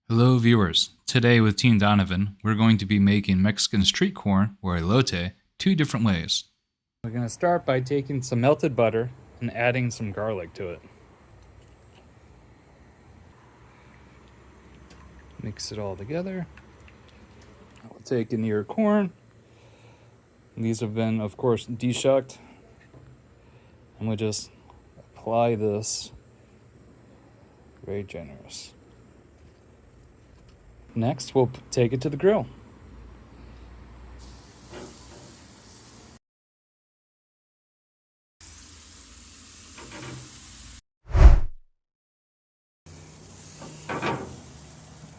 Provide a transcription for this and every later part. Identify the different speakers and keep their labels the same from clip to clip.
Speaker 1: Hello viewers, today with Team Donovan, we're going to be making Mexican street corn, or elote, two different ways. We're going to start by taking some melted butter and adding some garlic to it. Mix it all together. I'll take in your corn. These have been, of course, deshucked. And we'll just apply this. Very generous. Next, we'll take it to the grill.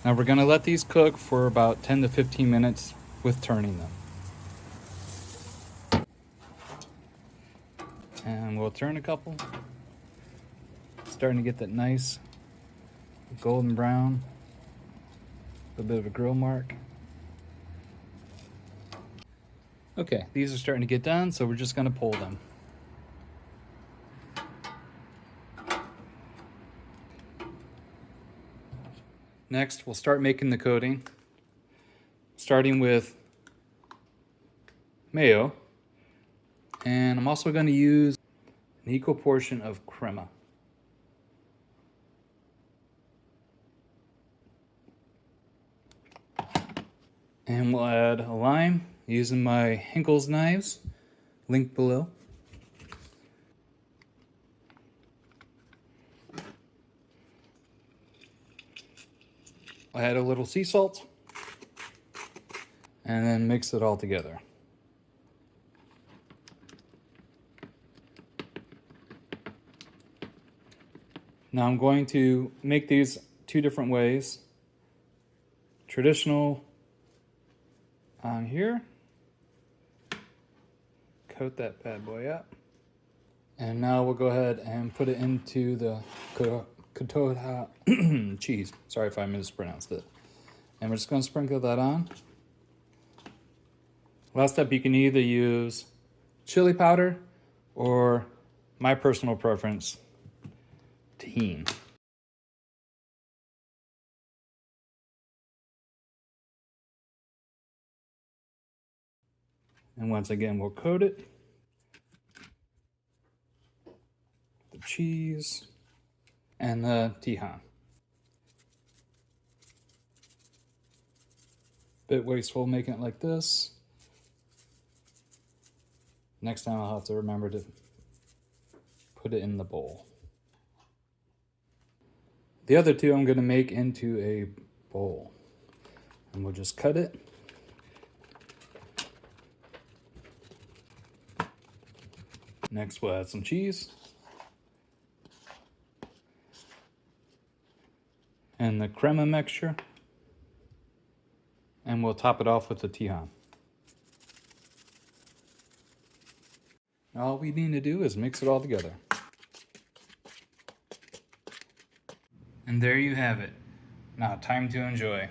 Speaker 1: Now we're going to let these cook for about 10 to 15 minutes with turning them. And we'll turn a couple. Starting to get that nice golden brown. A bit of a grill mark. Okay, these are starting to get done, so we're just going to pull them. Next, we'll start making the coating, starting with mayo, and I'm also going to use an equal portion of crema. And we'll add a lime using my Henkel's knives, linked below. I'll add a little sea salt and then mix it all together. Now I'm going to make these two different ways. Traditional on here. Coat that bad boy up. And now we'll go ahead and put it into the Cotija cheese. Sorry if I mispronounced it. And we're just going to sprinkle that on. Last step, you can either use chili powder or my personal preference, Tajin. And once again, we'll coat it. The cheese and the Tajin. Bit wasteful making it like this. Next time I'll have to remember to put it in the bowl. The other two I'm going to make into a bowl. And we'll just cut it. Next we'll add some cheese. And the crema mixture. And we'll top it off with the Tajin. All we need to do is mix it all together. And there you have it. Now time to enjoy.